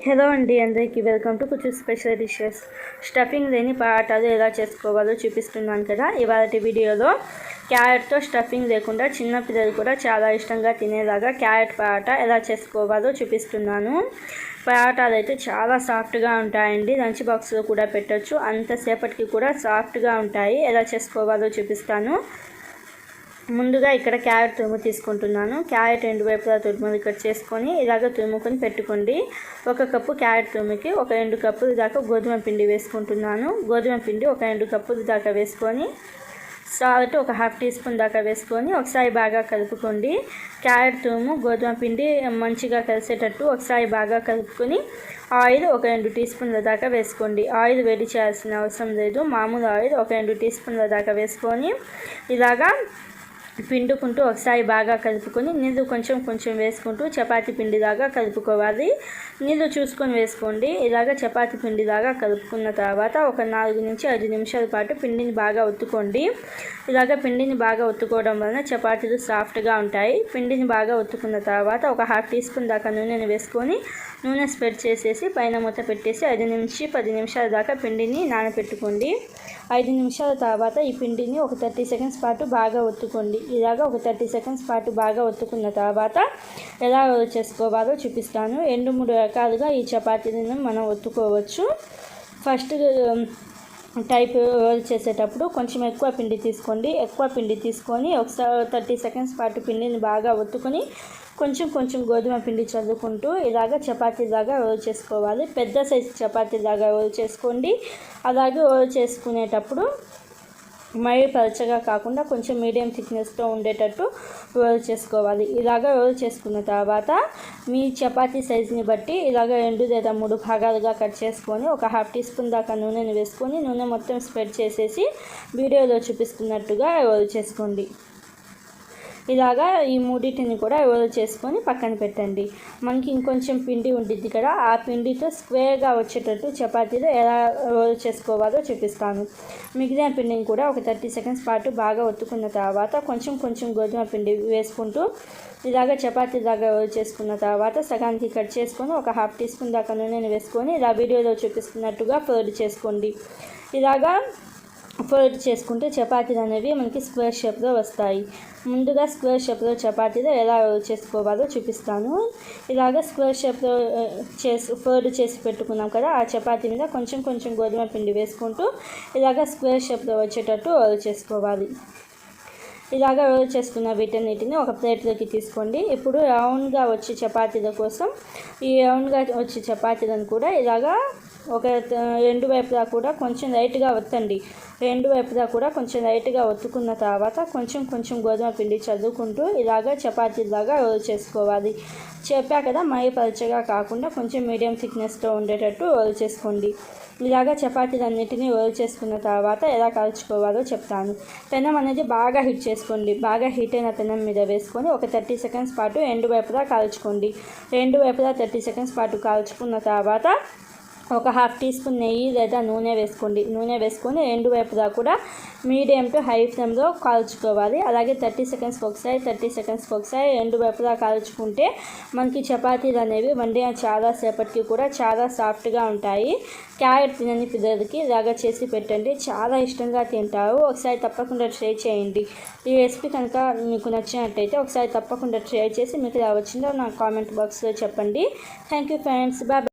Hello అండి, అందరికీ welcome to కుచ్చు స్పెషల్ డిషెస్. స్టఫింగ్ లేని పరాటాలు ఎలా చేసుకోవాలో చూపిస్తున్నాను కదా. ఇవాళ వీడియోలో క్యారెట్తో స్టఫింగ్ లేకుండా చిన్నపిల్లలు కూడా చాలా ఇష్టంగా తినేలాగా క్యారెట్ పరాటా ఎలా చేసుకోవాలో చూపిస్తున్నాను. పరాటాలు అయితే చాలా సాఫ్ట్గా ఉంటాయండి. లంచ్ బాక్స్లో కూడా పెట్టచ్చు, అంతసేపటికి కూడా సాఫ్ట్గా ఉంటాయి. ఎలా చేసుకోవాలో చూపిస్తాను. ముందుగా ఇక్కడ క్యారెట్ తురుము తీసుకుంటున్నాను. క్యారెట్ రెండు వైపులా తురుములు కట్ చేసుకొని ఇలాగ తురుముకొని పెట్టుకోండి. 1 కప్పు క్యారెట్ తురుముకి 2 కప్పుల దాకా గోధుమ పిండి వేసుకుంటున్నాను. గోధుమ పిండి 2 కప్పుల దాకా వేసుకొని సాల్ట్ 1/2 టీ స్పూన్ దాకా వేసుకొని ఒకసారి బాగా కలుపుకోండి. క్యారెట్ తురుము గోధుమ పిండి మంచిగా కలిసేటట్టు ఒకసారి బాగా కలుపుకొని ఆయిల్ 2 టీ స్పూన్ల దాకా వేసుకోండి. ఆయిల్ వేడి చేయాల్సిన అవసరం లేదు. మామూలు ఆయిల్ 2 టీ స్పూన్ల దాకా వేసుకొని ఇలాగా పిండుకుంటూ ఒకసారి బాగా కలుపుకొని నీళ్ళు కొంచెం కొంచెం వేసుకుంటూ చపాతీ పిండిలాగా కలుపుకోవాలి. నీళ్ళు చూసుకొని వేసుకోండి. ఇలాగ చపాతీ పిండిలాగా కలుపుకున్న తర్వాత ఒక 4 నుంచి 5 నిమిషాల పాటు పిండిని బాగా ఒత్తుకోండి. ఇలాగ పిండిని బాగా ఒత్తుకోవడం వలన చపాతీలు సాఫ్ట్గా ఉంటాయి. పిండిని బాగా ఒత్తుకున్న తర్వాత 1/2 టీ స్పూన్ దాకా నూనెను వేసుకొని నూనె స్ప్రెడ్ చేసేసి పైన మూత పెట్టేసి 5 నుంచి 10 నిమిషాల దాకా పిండిని నానబెట్టుకోండి. 5 నిమిషాల తర్వాత ఈ పిండిని ఒక 30 సెకండ్స్ పాటు బాగా ఒత్తుకోండి. ఇలాగ ఒక 30 సెకండ్స్ పాటు బాగా ఒత్తుకున్న తర్వాత ఎలా చేసుకోవాలో చూపిస్తాను. 2-3 రకాలుగా ఈ చపాతీలను మనం ఒత్తుకోవచ్చు. ఫస్ట్ టైప్ రోల్ చేసేటప్పుడు కొంచెం ఎక్కువ పిండి తీసుకోండి. ఎక్కువ పిండి తీసుకొని ఒకసారి 30 సెకండ్స్ పాటు పిండిని బాగా ఒత్తుకొని కొంచెం కొంచెం గోధుమ పిండి చల్లుకుంటూ ఇలాగ చపాతీలాగా రోల్ చేసుకోవాలి. పెద్ద సైజు చపాతీలాగా రోల్ చేసుకోండి. అలాగే రోల్ చేసుకునేటప్పుడు మరీ పలచగా కాకుండా కొంచెం మీడియం థిక్నెస్తో ఉండేటట్టు రోల్ చేసుకోవాలి. ఇలాగ రోల్ చేసుకున్న తర్వాత మీ చపాతీ సైజుని బట్టి ఇలాగ 2 లేదా 3 భాగాలుగా కట్ చేసుకొని 1/2 టీ స్పూన్ దాకా నూనెను వేసుకొని నూనె మొత్తం స్ప్రెడ్ చేసేసి వీడియోలో చూపిస్తున్నట్టుగా రోల్ చేసుకోండి. ఇలాగా ఈ మూడింటిని కూడా రోల్ చేసుకొని పక్కన పెట్టండి. మనకి ఇంకొంచెం పిండి ఉంటుంది కదా, ఆ పిండితో స్క్వేర్గా వచ్చేటట్టు చపాతీలు ఎలా రోల్ చేసుకోవాలో చూపిస్తాను. మిగిలిన పిండిని కూడా ఒక 30 సెకండ్స్ పాటు బాగా ఒత్తుకున్న తర్వాత కొంచెం కొంచెం గోధుమ పిండి వేసుకుంటూ ఇలాగ చపాతీలాగా రోల్ చేసుకున్న తర్వాత సగానికి కట్ చేసుకొని 1/2 టీ స్పూన్ దాకా నూనెను వేసుకొని ఇలా వీడియోలో చూపిస్తున్నట్టుగా ఫోల్డ్ చేసుకోండి. ఇలాగా ఫోల్డ్ చేసుకుంటే చపాతీలు అనేవి మనకి స్క్వేర్ షేప్లో వస్తాయి. ముందుగా స్క్వేర్ షేప్లో చపాతీలు ఎలా రోల్ చేసుకోవాలో చూపిస్తాను. ఇలాగ స్క్వేర్ షేప్లో ఫోల్డ్ చేసి పెట్టుకున్నాం కదా, ఆ చపాతీ మీద కొంచెం కొంచెం గోధుమ పిండి వేసుకుంటూ ఇలాగ స్క్వేర్ షేప్లో వచ్చేటట్టు రోల్ చేసుకోవాలి. ఇలాగ రోల్ చేసుకున్న వీటన్నిటిని ఒక ప్లేట్లోకి తీసుకోండి. ఇప్పుడు రౌండ్గా వచ్చే చపాతీల కోసం ఈ రౌండ్గా వచ్చే చపాతీలను కూడా ఇలాగా ఒక 2 వైపులా కూడా కొంచెం లైట్గా ఒత్తండి. 2 వైపులా కూడా కొంచెం లైట్గా ఒత్తుకున్న తర్వాత కొంచెం కొంచెం గోధుమ పిండి చల్లుకుంటూ ఇలాగ చపాతీలాగా రోల్ చేసుకోవాలి. చెప్పా కదా, మరీ పలచగా కాకుండా కొంచెం మీడియం థిక్నెస్తో ఉండేటట్టు రోల్ చేసుకోండి. ఇలాగ చపాతీలన్నిటినీ రోల్ చేసుకున్న తర్వాత ఎలా కాల్చుకోవాలో చెప్తాను. పెనం అనేది బాగా హీట్ చేసుకోండి. బాగా హీట్ అయిన పెనం మీద వేసుకొని ఒక 30 సెకండ్స్ పాటు 2 వైపులా కాల్చుకోండి. 2 వైపులా 30 సెకండ్స్ పాటు కాల్చుకున్న తర్వాత 1/2 టీ స్పూన్ నెయ్యి లేదా నూనె వేసుకోండి. నూనె వేసుకొని 2 వైపులా కూడా మీడియం టు హై ఫ్లేమ్లో కాల్చుకోవాలి. అలాగే 30 సెకండ్స్కి ఒకసారి 2 వైపులా కాల్చుకుంటే మనకి చపాతీలు అనేవి వండిన చాలా సేపటికి కూడా చాలా సాఫ్ట్గా ఉంటాయి. క్యారెట్ తినని పిల్లలకి ఇలాగా చేసి పెట్టండి, చాలా ఇష్టంగా తింటారు. ఒకసారి తప్పకుండా ట్రై చేయండి. ఈ రెసిపీ కనుక మీకు నచ్చినట్టయితే ఒకసారి తప్పకుండా ట్రై చేసి మీకు ఎలా వచ్చిందో నా కామెంట్ బాక్స్లో చెప్పండి. Thank you friends. బాయ్.